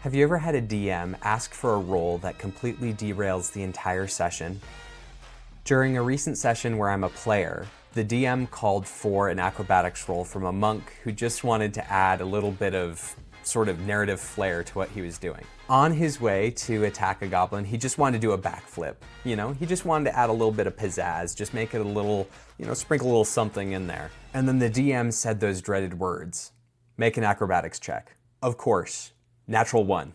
Have you ever had a DM ask for a roll that completely derails the entire session? During a recent session where I'm a player, the DM called for an acrobatics roll from a monk who just wanted to add a little bit of sort of narrative flair to what he was doing. On his way to attack a goblin, he just wanted to do a backflip. He just wanted to add a little bit of pizzazz, just make it a little, sprinkle a little something in there. And then the DM said those dreaded words, make an acrobatics check. Of course, natural 1.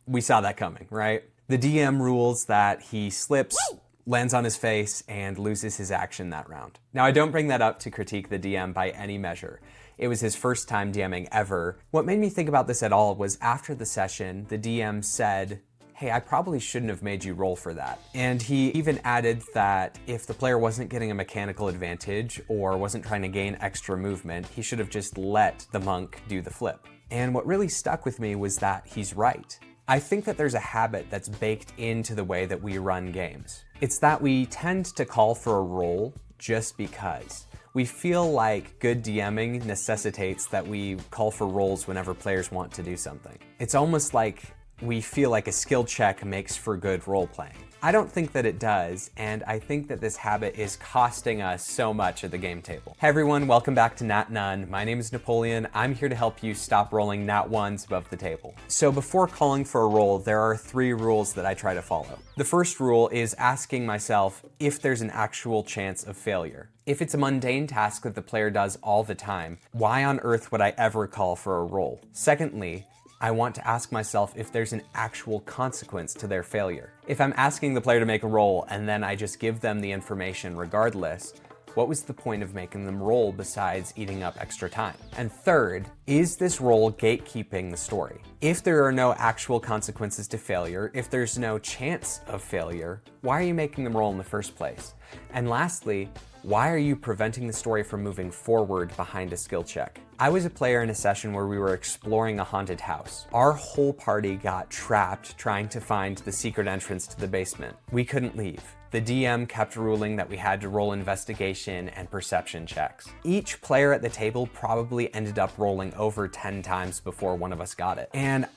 We saw that coming, right? The DM rules that he slips, lands on his face, and loses his action that round. Now, I don't bring that up to critique the DM by any measure. It was his first time DMing ever. What made me think about this at all was after the session, the DM said, hey, I probably shouldn't have made you roll for that. And he even added that if the player wasn't getting a mechanical advantage or wasn't trying to gain extra movement, he should have just let the monk do the flip. And what really stuck with me was that he's right. I think that there's a habit that's baked into the way that we run games. It's that we tend to call for a roll just because. We feel like good DMing necessitates that we call for rolls whenever players want to do something. It's almost like we feel like a skill check makes for good role playing. I don't think that it does, and I think that this habit is costing us so much at the game table. Hey everyone, welcome back to NatNone. My name is Napoleon. I'm here to help you stop rolling nat ones above the table. So before calling for a roll, there are 3 rules that I try to follow. The first rule is asking myself if there's an actual chance of failure. If it's a mundane task that the player does all the time, why on earth would I ever call for a roll? Secondly, I want to ask myself if there's an actual consequence to their failure. If I'm asking the player to make a roll and then I just give them the information regardless, what was the point of making them roll besides eating up extra time? And third, is this roll gatekeeping the story? If there are no actual consequences to failure, if there's no chance of failure, why are you making them roll in the first place? And lastly, why are you preventing the story from moving forward behind a skill check? I was a player in a session where we were exploring a haunted house. Our whole party got trapped trying to find the secret entrance to the basement. We couldn't leave. The DM kept ruling that we had to roll investigation and perception checks. Each player at the table probably ended up rolling over 10 times before one of us got it. And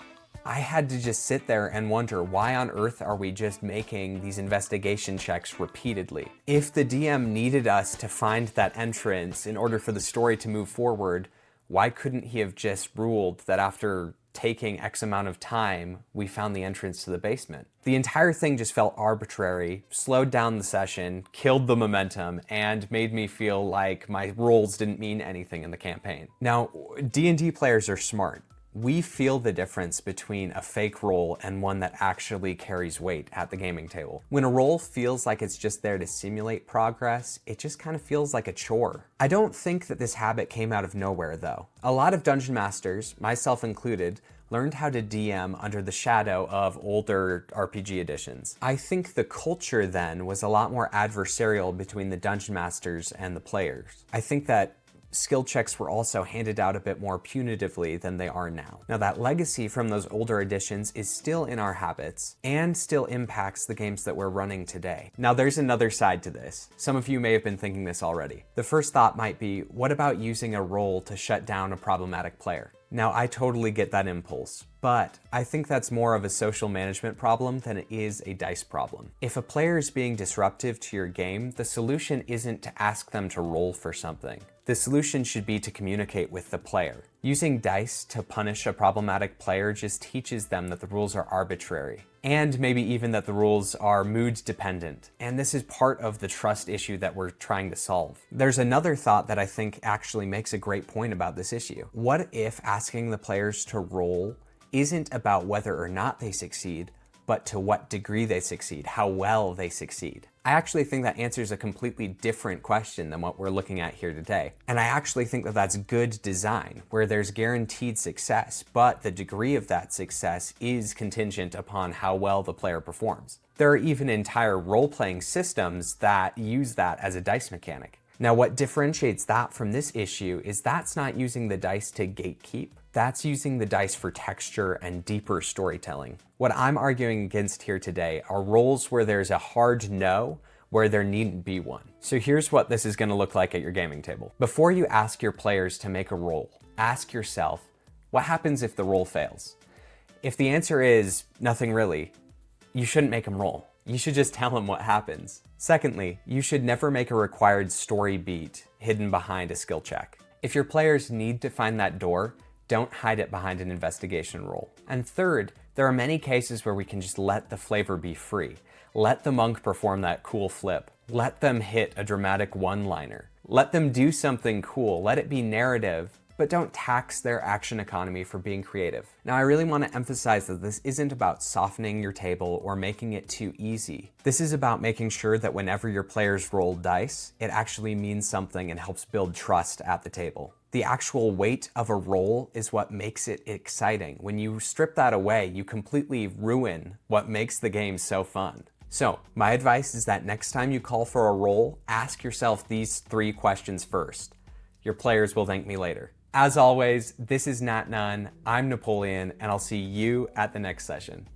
I had to just sit there and wonder, why on earth are we just making these investigation checks repeatedly? If the DM needed us to find that entrance in order for the story to move forward, why couldn't he have just ruled that after taking X amount of time, we found the entrance to the basement? The entire thing just felt arbitrary, slowed down the session, killed the momentum, and made me feel like my rolls didn't mean anything in the campaign. Now, D&D players are smart. We feel the difference between a fake roll and one that actually carries weight at the gaming table. When a roll feels like it's just there to simulate progress, it just kind of feels like a chore. I don't think that this habit came out of nowhere though. A lot of dungeon masters, myself included, learned how to DM under the shadow of older RPG editions. I think the culture then was a lot more adversarial between the dungeon masters and the players. I think that skill checks were also handed out a bit more punitively than they are now. Now that legacy from those older editions is still in our habits and still impacts the games that we're running today. Now there's another side to this. Some of you may have been thinking this already. The first thought might be, what about using a roll to shut down a problematic player? Now, I totally get that impulse, but I think that's more of a social management problem than it is a dice problem. If a player is being disruptive to your game, the solution isn't to ask them to roll for something. The solution should be to communicate with the player. Using dice to punish a problematic player just teaches them that the rules are arbitrary, and maybe even that the rules are mood dependent. And this is part of the trust issue that we're trying to solve. There's another thought that I think actually makes a great point about this issue. What if asking the players to roll isn't about whether or not they succeed, but to what degree they succeed, how well they succeed? I actually think that answers a completely different question than what we're looking at here today. And I actually think that that's good design, where there's guaranteed success, but the degree of that success is contingent upon how well the player performs. There are even entire role-playing systems that use that as a dice mechanic. Now, what differentiates that from this issue is that's not using the dice to gatekeep. That's using the dice for texture and deeper storytelling. What I'm arguing against here today are roles where there's a hard no, where there needn't be one. So here's what this is going to look like at your gaming table. Before you ask your players to make a roll, ask yourself, what happens if the roll fails? If the answer is nothing really, you shouldn't make them roll. You should just tell them what happens. Secondly, you should never make a required story beat hidden behind a skill check. If your players need to find that door, don't hide it behind an investigation roll. And third, there are many cases where we can just let the flavor be free. Let the monk perform that cool flip. Let them hit a dramatic one-liner. Let them do something cool. Let it be narrative, but don't tax their action economy for being creative. Now, I really want to emphasize that this isn't about softening your table or making it too easy. This is about making sure that whenever your players roll dice, it actually means something and helps build trust at the table. The actual weight of a roll is what makes it exciting. When you strip that away, you completely ruin what makes the game so fun. So, my advice is that next time you call for a roll, ask yourself these 3 questions first. Your players will thank me later. As always, this is NatNone, I'm Napoleon, and I'll see you at the next session.